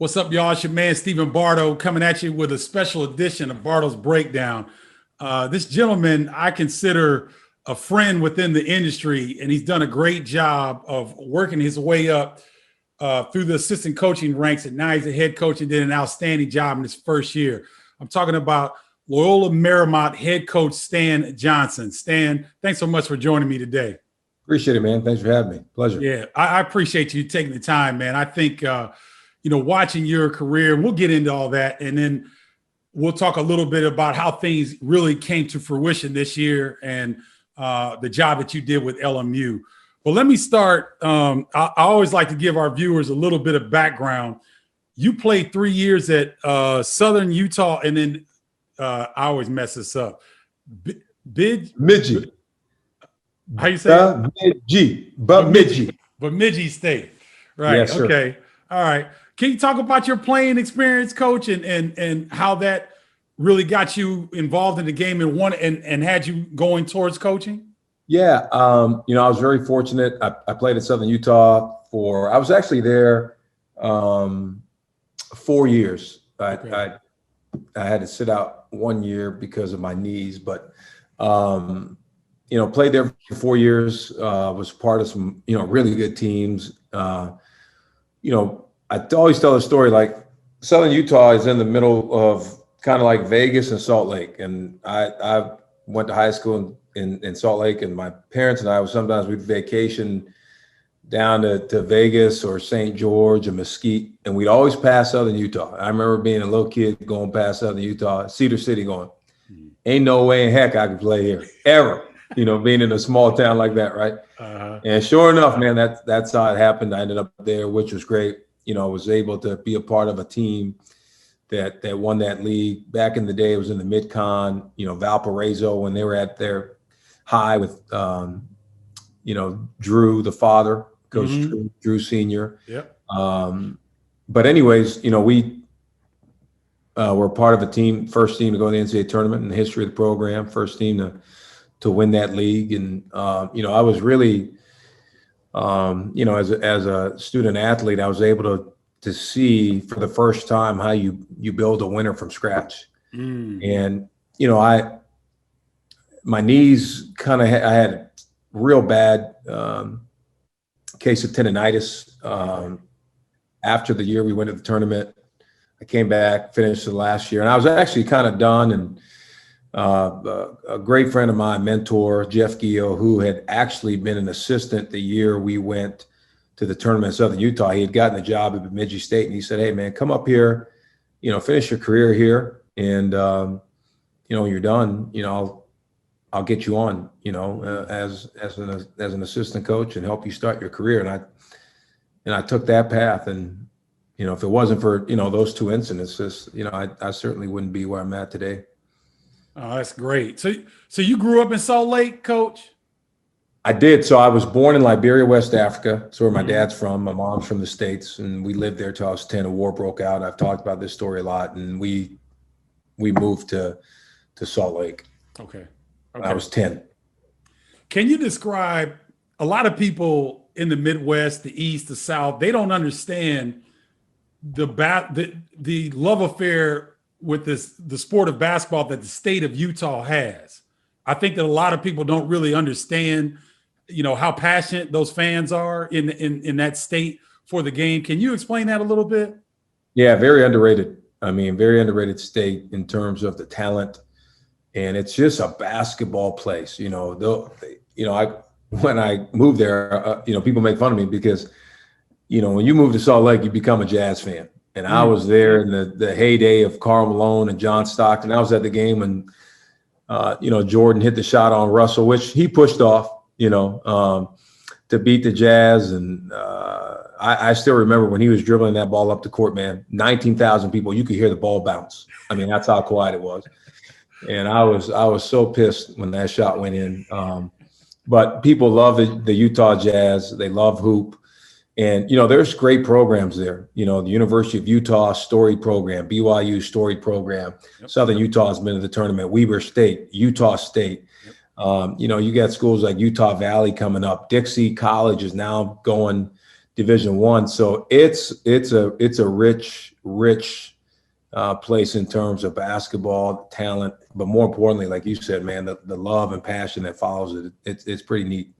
What's up, y'all? It's your man, Stephen Bardo, coming at you with a special edition of Bardo's Breakdown. This gentleman I consider a friend within the industry, and he's done a great job of working his way up through the assistant coaching ranks, and now he's a head coach and did an outstanding job in his first year. I'm talking about Loyola Marymount head coach Stan Johnson. Stan, thanks so much for joining me today. Appreciate it, man. Thanks for having me. Pleasure. Yeah, I appreciate you taking the time, man. I think watching your career, we'll get into all that. And then we'll talk a little bit about how things really came to fruition this year and the job that you did with LMU. But let me start. I always like to give our viewers a little bit of background. You played 3 years at Southern Utah, and then I always mess this up. Bemidji. How you say it? Bemidji. Bemidji State. Right. Yes, sir. Okay. All right. Can you talk about your playing experience, Coach, and how that really got you involved in the game and had you going towards coaching? Yeah. I was very fortunate. I played at Southern Utah I was actually there 4 years. Okay. I had to sit out 1 year because of my knees, but played there for 4 years. Was part of some really good teams. I always tell a story like Southern Utah is in the middle of kind of like Vegas and Salt Lake. And I went to high school in Salt Lake, and my parents and I sometimes we'd vacation down to Vegas or St. George or Mesquite, and we'd always pass Southern Utah. I remember being a little kid going past Southern Utah, Cedar City going, ain't no way in heck I could play here ever, being in a small town like that, right? Uh-huh. And sure enough, man, that's how it happened. I ended up there, which was great. Was able to be a part of a team that won that league. Back in the day, it was in the Mid-Con, Valparaiso, when they were at their high with, Drew, the father, Coach Drew Sr. Yep. But anyways, we were part of a team, first team to go to the NCAA tournament in the history of the program, first team to win that league. And, I was really, as a student athlete, I was able to see for the first time how you build a winner from scratch. And, my knees I had a real bad case of tendonitis. After the year we went to the tournament, I came back, finished the last year, and I was actually kind of done. And a great friend of mine, mentor, Jeff Gio, who had actually been an assistant the year we went to the tournament in Southern Utah. He had gotten a job at Bemidji State, and he said, hey, man, come up here, finish your career here. And, when you're done, I'll get you on, as an assistant coach and help you start your career. And I took that path. And, if it wasn't for, those two incidents, I certainly wouldn't be where I'm at today. Oh, that's great. So you grew up in Salt Lake, Coach? I did. So I was born in Liberia, West Africa. That's where my dad's from. My mom's from the States, and we lived there till I was 10. A war broke out. I've talked about this story a lot, and we moved to Salt Lake. Okay. When I was 10. Can you describe, a lot of people in the Midwest, the East, the South, they don't understand the love affair with the sport of basketball that the state of Utah has. I think that a lot of people don't really understand, how passionate those fans are in that state for the game. Can you explain that a little bit? Yeah, very underrated. I mean, very underrated state in terms of the talent, and it's just a basketball place. When I moved there, people make fun of me because, when you move to Salt Lake, you become a Jazz fan. And I was there in the heyday of Karl Malone and John Stockton. I was at the game when, Jordan hit the shot on Russell, which he pushed off, to beat the Jazz. And I still remember when he was dribbling that ball up the court, man, 19,000 people, you could hear the ball bounce. I mean, that's how quiet it was. And I was so pissed when that shot went in. But people love the Utah Jazz. They love hoop. And, there's great programs there. The University of Utah Storied program, BYU Storied program. Yep. Southern Utah has been to the tournament, Weber State, Utah State. Yep. You got schools like Utah Valley coming up. Dixie College is now going Division I. So it's a rich place in terms of basketball talent, but more importantly, like you said, man, the love and passion that follows it. It's pretty neat.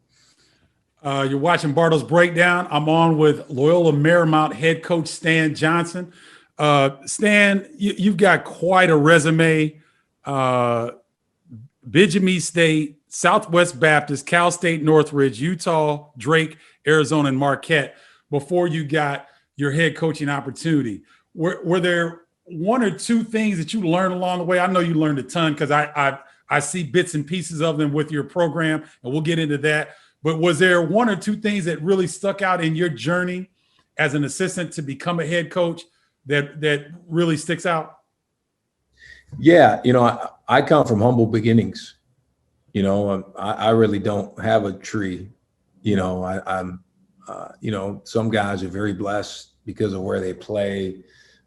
You're watching Bardo's Breakdown. I'm on with Loyola Marymount head coach Stan Johnson. Stan, you've got quite a resume. Benjamin State, Southwest Baptist, Cal State Northridge, Utah, Drake, Arizona, and Marquette before you got your head coaching opportunity. Were there one or two things that you learned along the way? I know you learned a ton because I see bits and pieces of them with your program, and we'll get into that. But was there one or two things that really stuck out in your journey as an assistant to become a head coach that really sticks out? Yeah, I come from humble beginnings. I really don't have a tree. I'm some guys are very blessed because of where they play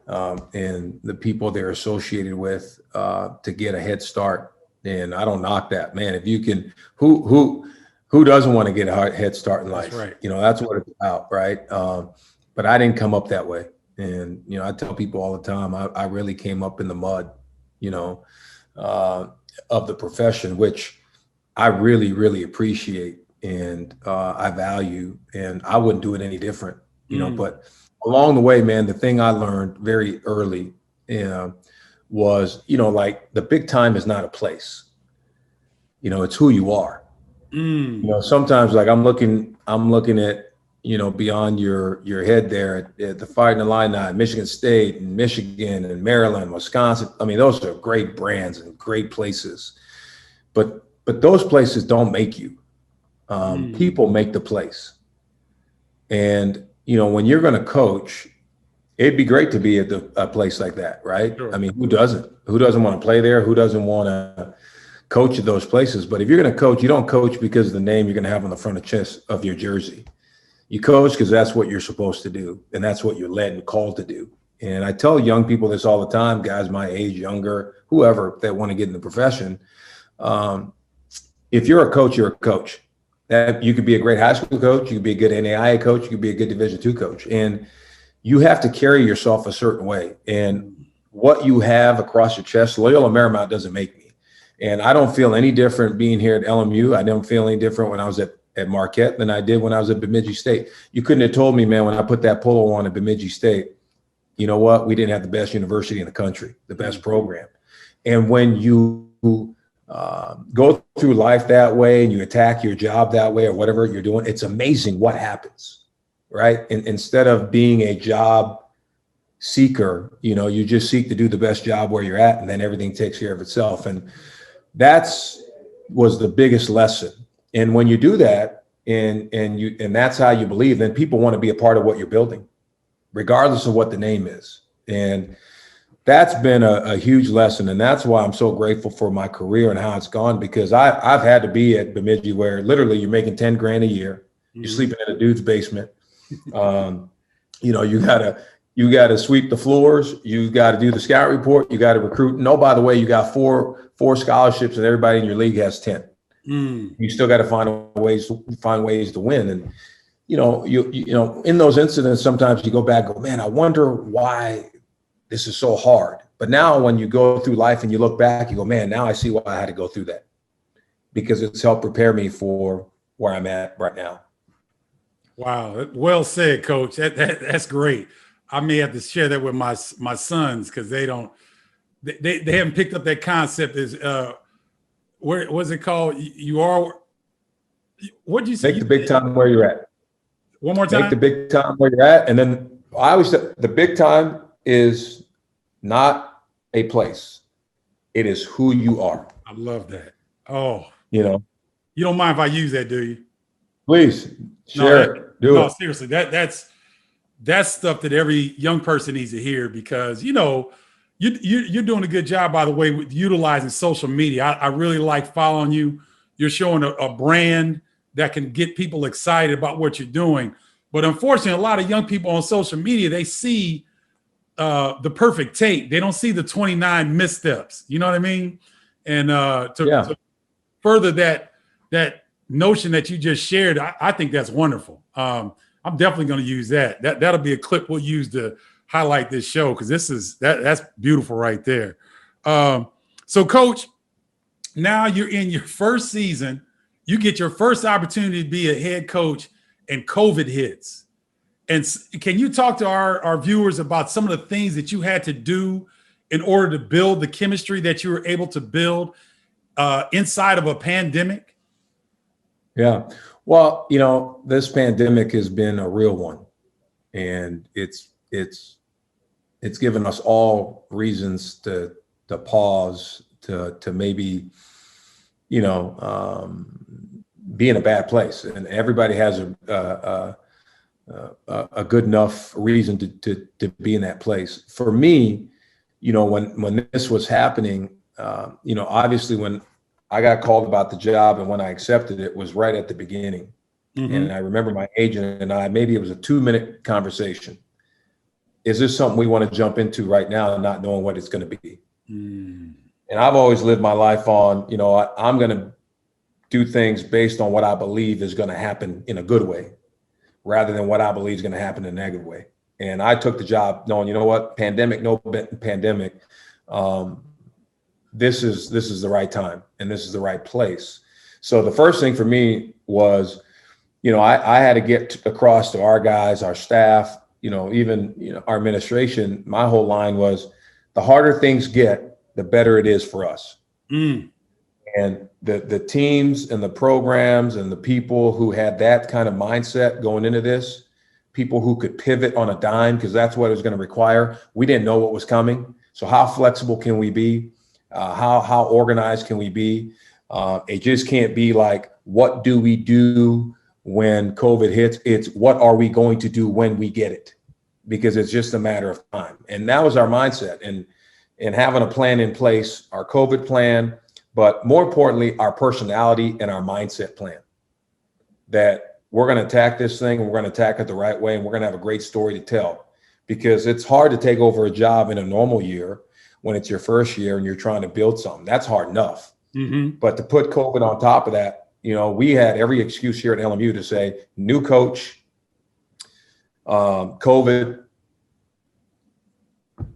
and the people they're associated with to get a head start. And I don't knock that, man. If you can, who doesn't want to get a head start in life? That's right. That's what it's about, right? But I didn't come up that way. And, I tell people all the time, I really came up in the mud, of the profession, which I really, really appreciate and I value, and I wouldn't do it any different, but along the way, man, the thing I learned very early was, like the big time is not a place, it's who you are. Sometimes like I'm looking at, beyond your head there at the Fighting Illini, Michigan State and Michigan and Maryland, Wisconsin. I mean, those are great brands and great places, but those places don't make you. People make the place. And, when you're going to coach, it'd be great to be at a place like that, right? Sure. I mean, who doesn't want to play there? Who doesn't want to coach at those places? But if you're going to coach, you don't coach because of the name you're going to have on the front of chest of your jersey. You coach because that's what you're supposed to do, and that's what you're led and called to do. And I tell young people this all the time, guys my age, younger, whoever that want to get in the profession. If you're a coach, you're a coach. That you could be a great high school coach, you could be a good NAIA coach, you could be a good Division II coach, and you have to carry yourself a certain way. And what you have across your chest, Loyola Marymount doesn't make me. And I don't feel any different being here at LMU. I don't feel any different when I was at Marquette than I did when I was at Bemidji State. You couldn't have told me, man, when I put that polo on at Bemidji State, you know what? We didn't have the best university in the country, the best program. And when you go through life that way and you attack your job that way or whatever you're doing, it's amazing what happens, right? And instead of being a job seeker, you just seek to do the best job where you're at, and then everything takes care of itself. And was the biggest lesson. And when you do that and that's how you believe, then people want to be a part of what you're building, regardless of what the name is. And that's been a huge lesson. And that's why I'm so grateful for my career and how it's gone, because I've had to be at Bemidji where literally you're making 10 grand a year. You're sleeping in a dude's basement. You gotta sweep the floors. You got to do the scout report. You got to recruit. No, by the way, you got four scholarships and everybody in your league has 10. You still got to find ways to win. And, in those incidents, sometimes you go back and go, man, I wonder why this is so hard. But now when you go through life and you look back, you go, man, now I see why I had to go through that, because it's helped prepare me for where I'm at right now. Wow. Well said, Coach. That's great. I may have to share that with my sons, because they haven't picked up that concept. Is what was it called? What'd you say? Make the big time where you're at. One more time. Make the big time where you're at. And then I always say the big time is not a place. It is who you are. I love that. Oh, you don't mind if I use that, do you? Please share it. Do it. Seriously, that's stuff that every young person needs to hear, because, you're doing a good job, by the way, with utilizing social media. I really like following you. You're showing a brand that can get people excited about what you're doing. But unfortunately, a lot of young people on social media, they see the perfect tape. They don't see the 29 missteps. You know what I mean? And to further that notion that you just shared, I think that's wonderful. I'm definitely going to use that. That'll be a clip we'll use to highlight this show, because that's beautiful right there. So, Coach, now you're in your first season. You get your first opportunity to be a head coach, and COVID hits. And can you talk to our viewers about some of the things that you had to do in order to build the chemistry that you were able to build inside of a pandemic? Yeah. Well, this pandemic has been a real one, and it's given us all reasons to pause, to maybe, be in a bad place, and everybody has a good enough reason to be in that place. For me, when this was happening, obviously when I got called about the job and when I accepted it was right at the beginning. Mm-hmm. And I remember my agent and I, maybe it was a 2-minute conversation. Is this something we want to jump into right now, not knowing what it's going to be? Mm. And I've always lived my life on, I'm going to do things based on what I believe is going to happen in a good way, rather than what I believe is going to happen in a negative way. And I took the job knowing, pandemic, no pandemic, this is the right time and this is the right place. So the first thing for me was, I had to get across to our guys, our staff, even our administration. My whole line was, the harder things get, the better it is for us. Mm. And the teams and the programs and the people who had that kind of mindset going into this, people who could pivot on a dime, because that's what it was going to require. We didn't know what was coming. So how flexible can we be? How organized can we be? It just can't be like, what do we do when COVID hits? It's what are we going to do when we get it? Because it's just a matter of time. And that was our mindset. And having a plan in place, our COVID plan, but more importantly, our personality and our mindset plan, that we're going to attack this thing and we're going to attack it the right way. And we're going to have a great story to tell, because it's hard to take over a job in a normal year when it's your first year and you're trying to build something. That's hard enough. Mm-hmm. But to put COVID on top of that, we had every excuse here at LMU to say, new coach, COVID,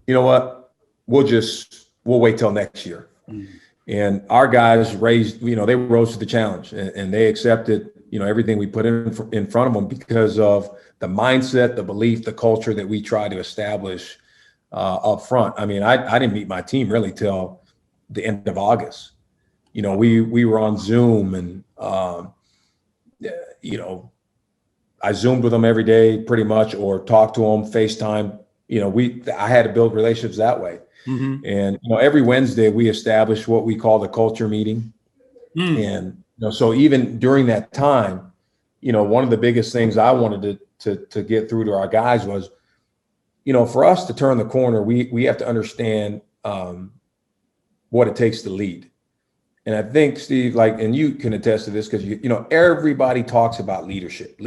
you know what, we'll wait till next year. Mm-hmm. And our guys they rose to the challenge, and they accepted, everything we put in front of them, because of the mindset, the belief, the culture that we try to establish up front. I mean, I didn't meet my team really till the end of August. We were on Zoom, and I Zoomed with them every day pretty much, or talked to them, FaceTime. I had to build relationships that way. Mm-hmm. And every Wednesday we establish what we call the culture meeting. And so even during that time, one of the biggest things I wanted to get through to our guys was, for us to turn the corner, we have to understand what it takes to lead. And I think, Steve, and you can attest to this, because everybody talks about leadership.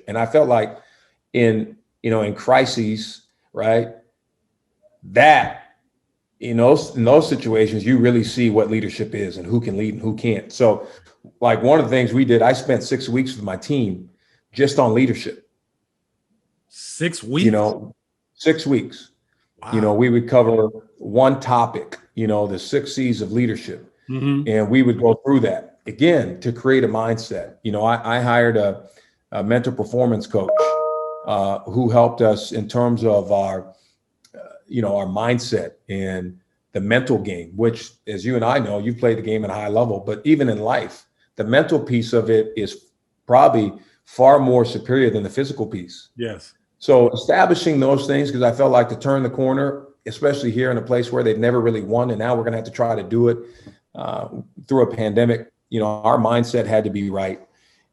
And I felt like in crises, right, that in those situations, you really see what leadership is and who can lead and who can't. So one of the things we did, I spent 6 weeks with my team just on leadership. 6 weeks? 6 weeks. Wow. We would cover one topic, the 6 C's of leadership. Mm-hmm. And we would go through that again to create a mindset. I hired a mental performance coach who helped us in terms of our mindset and the mental game, which, as you and I know, you played the game at a high level, but even in life, the mental piece of it is probably far more superior than the physical piece. Yes. So establishing those things, because I felt like to turn the corner, especially here in a place where they've never really won, and now we're going to have to try to do it through a pandemic. Our mindset had to be right,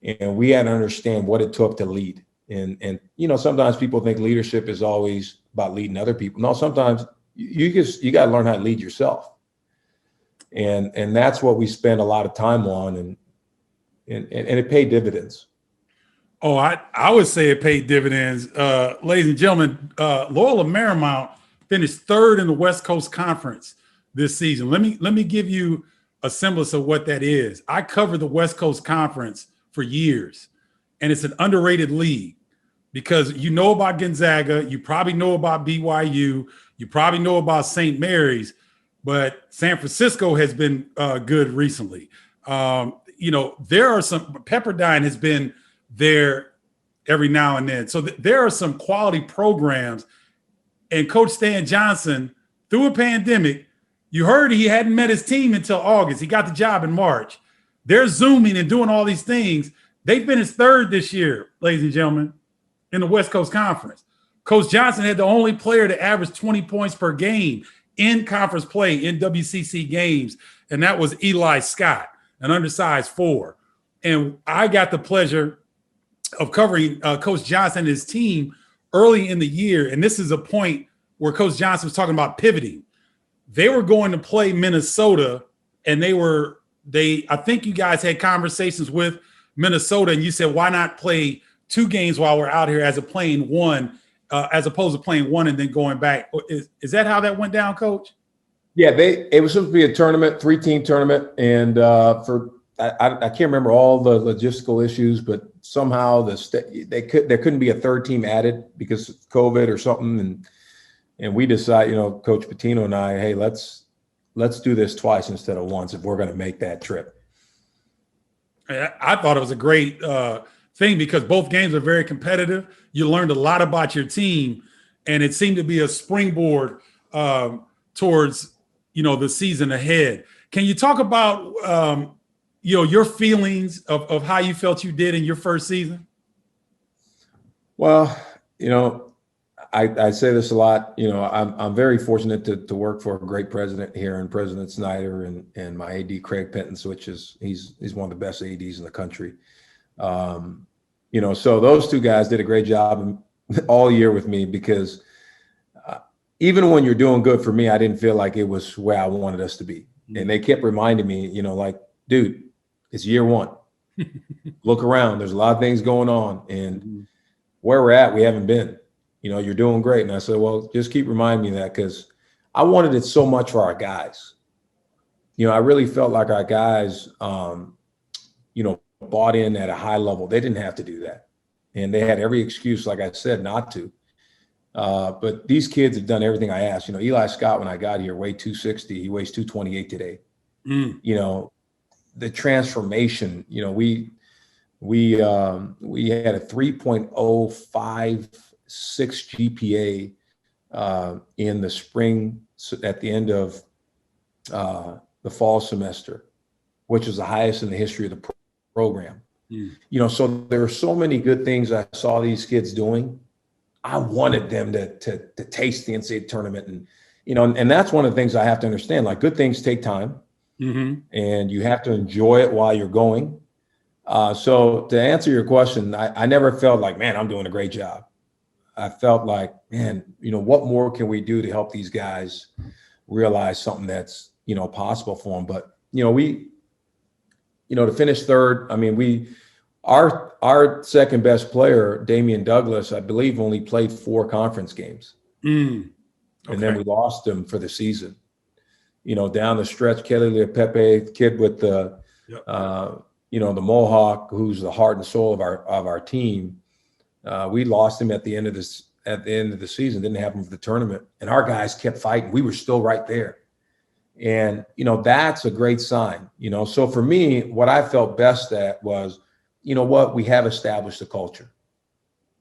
and we had to understand what it took to lead. And sometimes people think leadership is always about leading other people. No, sometimes you got to learn how to lead yourself. And that's what we spend a lot of time on, and it paid dividends. Oh, I would say it paid dividends. Ladies and gentlemen, Loyola Marymount finished third in the West Coast Conference this season. Let me give you a semblance of what that is. I covered the West Coast Conference for years. and it's an underrated league because you know about Gonzaga, you probably know about BYU, you probably know about St. Mary's, but San Francisco has been good recently. There are some, Pepperdine has been there every now and then. So there are some quality programs. And Coach Stan Johnson, through a pandemic, you heard he hadn't met his team until August. He got the job in March. They're Zooming and doing all these things. They finished third this year, ladies and gentlemen, in the West Coast Conference. Coach Johnson had the only player to average 20 points per game in conference play in WCC games, and that was Eli Scott, an undersized 4. And I got the pleasure of covering Coach Johnson and his team early in the year. And this is a point where Coach Johnson was talking about pivoting. They were going to play Minnesota, and I think you guys had conversations with Minnesota, and you said, why not play 2 games while we're out here as opposed to playing 1 and then going back? Is that how that went down, Coach? Yeah, it was supposed to be a tournament, 3-team tournament, and I can't remember all the logistical issues, but somehow there couldn't be a 3rd team added because of COVID or something, and we decided, Coach Pitino and I, hey, let's do this twice instead of once if we're going to make that trip. I thought it was a great thing because both games are very competitive. You learned a lot about your team, and it seemed to be a springboard towards the season ahead. Can you talk about your feelings of how you felt you did in your first season? Well, I say this a lot. I'm very fortunate to work for a great president here, and President Snyder, and my AD Craig Pentance, which is he's one of the best ADs in the country. So those 2 guys did a great job all year with me because even when you're doing good for me, I didn't feel like it was where I wanted us to be. And they kept reminding me, dude, it's year 1. Look around. There's a lot of things going on. And where we're at, we haven't been. You're doing great. And I said, well, just keep reminding me of that because I wanted it so much for our guys. I really felt like our guys, bought in at a high level. They didn't have to do that. And they had every excuse, like I said, not to. But these kids have done everything I asked. Eli Scott, when I got here, weighed 260. He weighs 228 today. The transformation, we had a 3.056 GPA in the spring at the end of the fall semester, which was the highest in the history of the program. So there are so many good things I saw these kids doing. I wanted them to taste the NCAA tournament, and that's one of the things I have to understand. Like, good things take time, and you have to enjoy it while you're going. So to answer your question, I never felt like, man, I'm doing a great job. I felt like, man, what more can we do to help these guys realize something that's possible for them? But we, to finish third, I mean, our second best player, Damian Douglas, I believe only played 4 conference games. Okay. And then we lost him for the season. Down the stretch, Kelly Leopepe, kid with the Mohawk, who's the heart and soul of our team. We lost him at the end of the season, didn't have him for the tournament. And our guys kept fighting. We were still right there. And, that's a great sign. So for me, what I felt best at was, we have established a culture.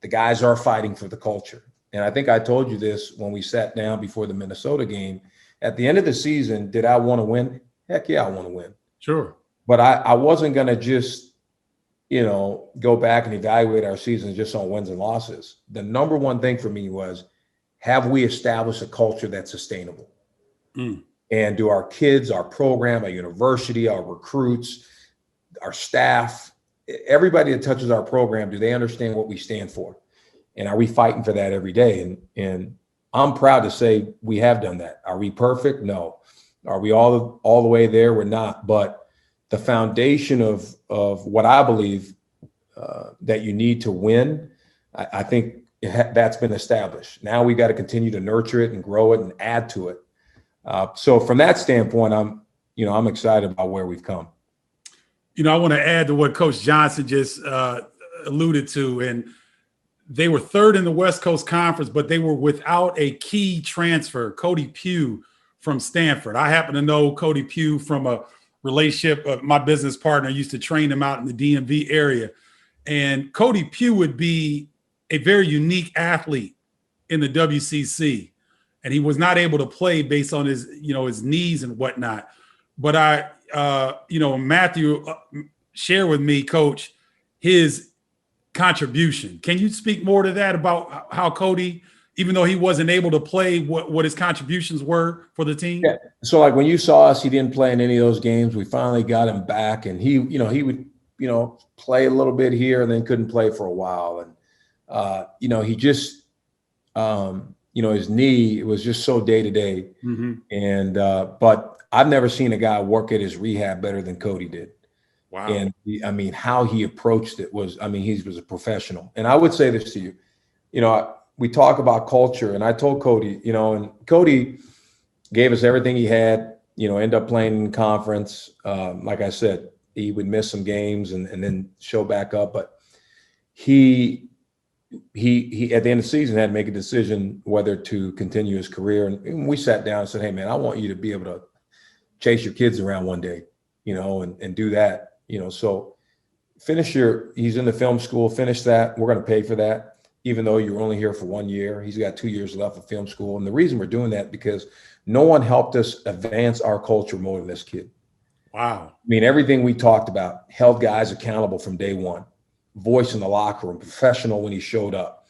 The guys are fighting for the culture. And I think I told you this when we sat down before the Minnesota game. At the end of the season, did I want to win? Heck yeah, I want to win. Sure. But I wasn't going to just, go back and evaluate our season just on wins and losses. The number one thing for me was, have we established a culture that's sustainable? And do our kids, our program, our university, our recruits, our staff, everybody that touches our program, do they understand what we stand for? And are we fighting for that every day? And I'm proud to say we have done that. Are we perfect? No. Are we all the way there? We're not. But the foundation of what I believe that you need to win, I think that's been established. Now we got to continue to nurture it and grow it and add to it. So from that standpoint, I'm excited about where we've come. I want to add to what Coach Johnson just alluded to, and they were third in the West Coast Conference, but they were without a key transfer, Cody Pugh from Stanford. I happen to know Cody Pugh from a relationship. My business partner used to train him out in the DMV area. And Cody Pugh would be a very unique athlete in the WCC. And he was not able to play based on his, his knees and whatnot. But Matthew shared with me, Coach, his contribution. Can you speak more to that about how Cody, even though he wasn't able to play, what his contributions were for the team? Yeah. So like when you saw us, he didn't play in any of those games. We finally got him back, and he would, play a little bit here and then couldn't play for a while. And, he just, his knee was just so day to day. And, but I've never seen a guy work at his rehab better than Cody did. Wow. And how he approached it was, he was a professional. And I would say this to you, we talk about culture, and I told Cody, and Cody gave us everything he had, end up playing in conference. Like I said, he would miss some games and then show back up. But he at the end of the season had to make a decision whether to continue his career. And we sat down and said, hey, man, I want you to be able to chase your kids around one day, and do that. So he's in the film school, finish that. We're going to pay for that, even though you're only here for 1 year. He's got 2 years left of film school. And the reason we're doing that, because no one helped us advance our culture more than this kid. Wow. Everything we talked about held guys accountable from day one, voice in the locker room, professional when he showed up.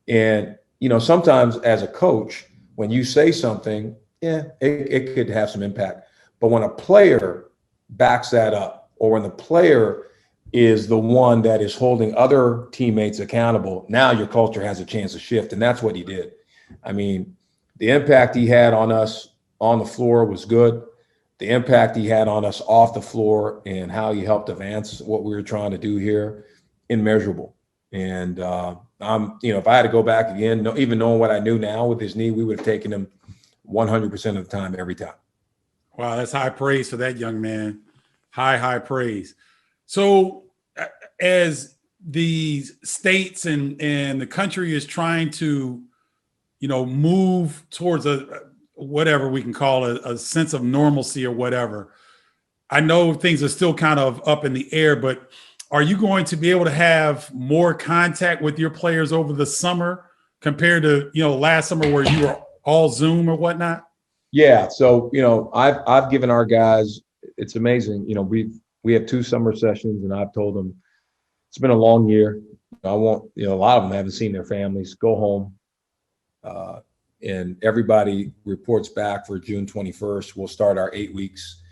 And, sometimes as a coach, when you say something, it could have some impact. But when a player backs that up, or when the player is the one that is holding other teammates accountable, now your culture has a chance to shift. And that's what he did. The impact he had on us on the floor was good. The impact he had on us off the floor and how he helped advance what we were trying to do here, immeasurable. And if I had to go back again, even knowing what I knew now with his knee, we would have taken him 100% of the time, every time. Wow, that's high praise for that young man. High praise. So as the states and the country is trying to, move towards whatever we can call a sense of normalcy or whatever, I know things are still kind of up in the air, but are you going to be able to have more contact with your players over the summer compared to, last summer where you were all Zoom or whatnot? Yeah. So, I've given our guys, it's amazing. We have 2 summer sessions, and I've told them it's been a long year. I want, a lot of them haven't seen their families. Go home. And everybody reports back for June 21st. We'll start our 8 weeks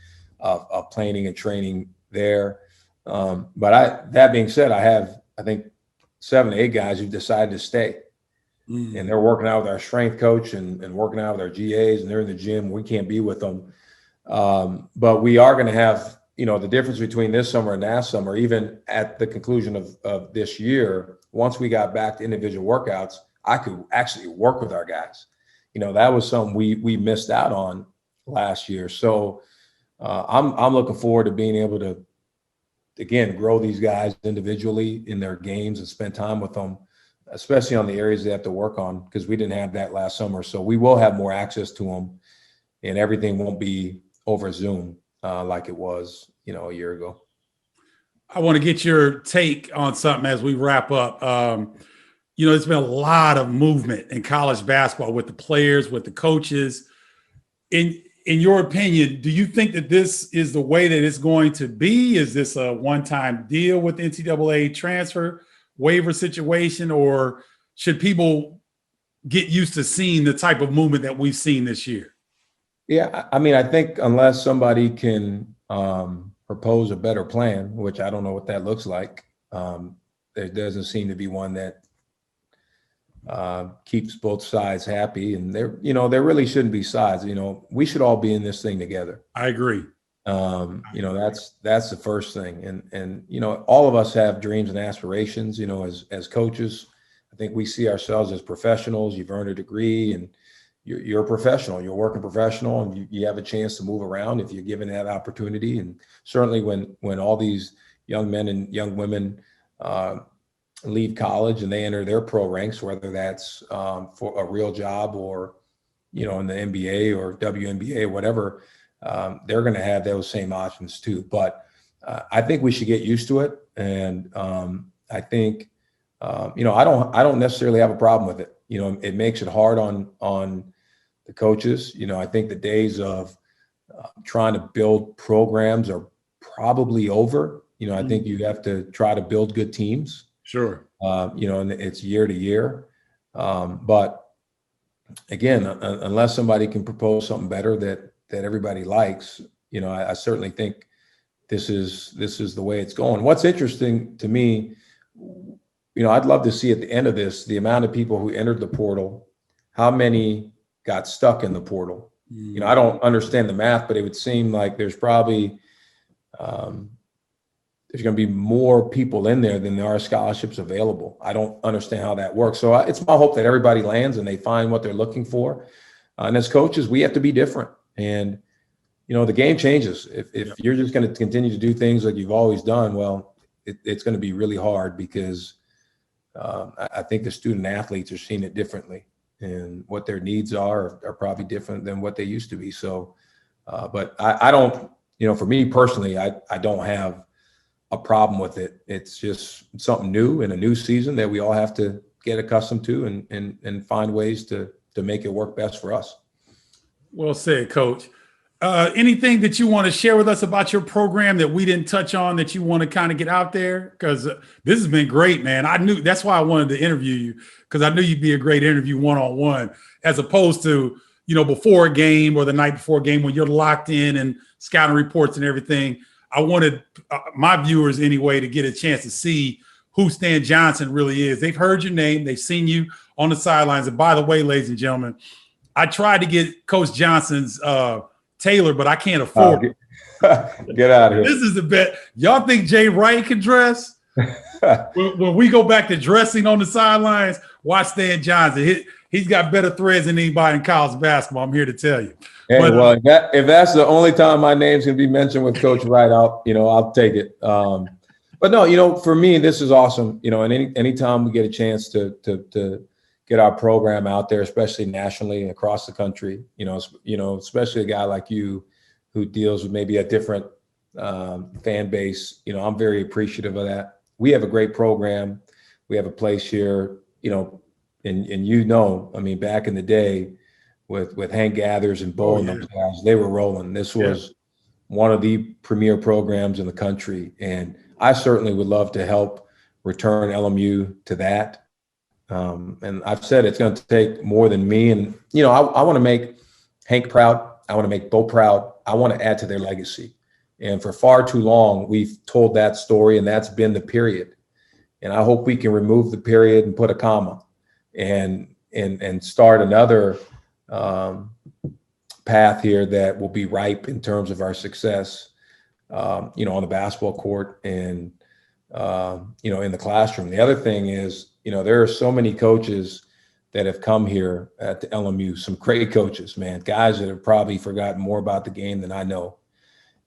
of planning and training there. But that being said, I think 7 to 8 guys who've decided to stay. And they're working out with our strength coach and working out with our GAs, and they're in the gym. We can't be with them. But we are going to have, the difference between this summer and last summer, even at the conclusion of this year, once we got back to individual workouts, I could actually work with our guys. That was something we missed out on last year. So I'm looking forward to being able to, again, grow these guys individually in their games and spend time with them, especially on the areas they have to work on, because we didn't have that last summer. So we will have more access to them, and everything won't be over Zoom like it was, a year ago. I want to get your take on something as we wrap up. There's been a lot of movement in college basketball with the players, with the coaches. In your opinion, do you think that this is the way that it's going to be? Is this a one-time deal with the NCAA transfer waiver situation, or should people get used to seeing the type of movement that we've seen this year? Yeah, I think unless somebody can propose a better plan, which I don't know what that looks like, there doesn't seem to be one that keeps both sides happy. And there really shouldn't be sides. We should all be in this thing together. I agree. That's the first thing. And all of us have dreams and aspirations, as coaches. I think we see ourselves as professionals. You've earned a degree, and you're a professional, you're a working professional, and you have a chance to move around if you're given that opportunity. And certainly when all these young men and young women leave college and they enter their pro ranks, whether that's for a real job or, in the NBA or WNBA, whatever, they're going to have those same options too. But I think we should get used to it. And I think, I don't necessarily have a problem with it. It makes it hard on the coaches. I think the days of trying to build programs are probably over. I think you have to try to build good teams. Sure. And it's year to year. But again, unless somebody can propose something better that everybody likes, I certainly think this is the way it's going. What's interesting to me, I'd love to see at the end of this, the amount of people who entered the portal, how many got stuck in the portal. I don't understand the math, but it would seem like there's probably, there's going to be more people in there than there are scholarships available. I don't understand how that works. So it's my hope that everybody lands and they find what they're looking for. And as coaches, we have to be different. And, the game changes. If you're just going to continue to do things like you've always done, well, it's going to be really hard because I think the student athletes are seeing it differently, and what their needs are probably different than what they used to be. So, but I don't, for me personally, I don't have a problem with it. It's just something new in a new season that we all have to get accustomed to and find ways to make it work best for us. Well said, Coach. Anything that you want to share with us about your program that we didn't touch on that you want to kind of get out there? Because this has been great, man. That's why I wanted to interview you, because I knew you'd be a great interview one-on-one, as opposed to, before a game or the night before a game when you're locked in and scouting reports and everything. I wanted my viewers anyway to get a chance to see who Stan Johnson really is. They've heard your name. They've seen you on the sidelines. And by the way, ladies and gentlemen, I tried to get Coach Johnson's Taylor, but I can't afford it. Get out of here. This is the bet. Y'all think Jay Wright can dress? when we go back to dressing on the sidelines, watch Stan Johnson. He's got better threads than anybody in college basketball. I'm here to tell you. Hey, well, if that's the only time my name's gonna be mentioned with Coach Wright, I'll take it. But no, for me, this is awesome. And anytime we get a chance to get our program out there, especially nationally and across the country, especially a guy like you who deals with maybe a different fan base, I'm very appreciative of that. We have a great program. We have a place here, and back in the day with Hank Gathers and Bo and those guys, they were rolling. This was one of the premier programs in the country. And I certainly would love to help return LMU to that. And I've said it's going to take more than me. And, I want to make Hank proud. I want to make Bo proud. I want to add to their legacy. And for far too long, we've told that story, and that's been the period. And I hope we can remove the period and put a comma and start another path here that will be ripe in terms of our success, on the basketball court and, in the classroom. The other thing is, there are so many coaches that have come here at the LMU, some great coaches, man, guys that have probably forgotten more about the game than I know.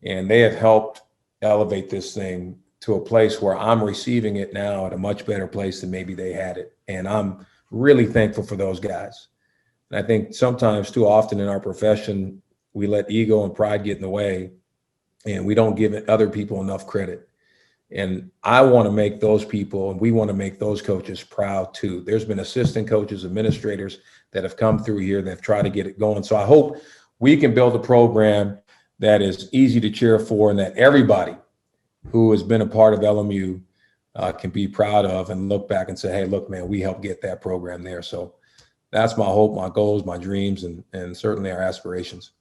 And they have helped elevate this thing to a place where I'm receiving it now at a much better place than maybe they had it. And I'm really thankful for those guys. And I think sometimes too often in our profession, we let ego and pride get in the way and we don't give other people enough credit. And I want to make those people, and we want to make those coaches proud too. There's been assistant coaches, administrators that have come through here that have tried to get it going. So I hope we can build a program that is easy to cheer for and that everybody who has been a part of LMU can be proud of and look back and say, hey, look, man, we helped get that program there. So that's my hope, my goals, my dreams, and certainly our aspirations.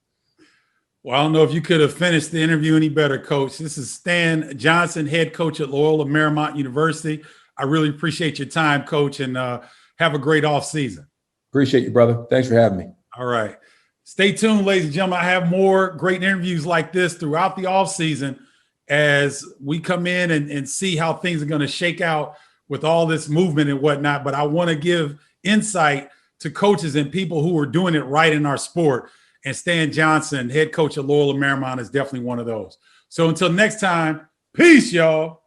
Well, I don't know if you could have finished the interview any better, Coach. This is Stan Johnson, head coach at Loyola Marymount University. I really appreciate your time, Coach, and have a great off season. Appreciate you, brother. Thanks for having me. All right. Stay tuned, ladies and gentlemen. I have more great interviews like this throughout the off season as we come in and see how things are going to shake out with all this movement and whatnot. But I want to give insight to coaches and people who are doing it right in our sport. And Stan Johnson, head coach at Loyola Marymount, is definitely one of those. So until next time, peace, y'all.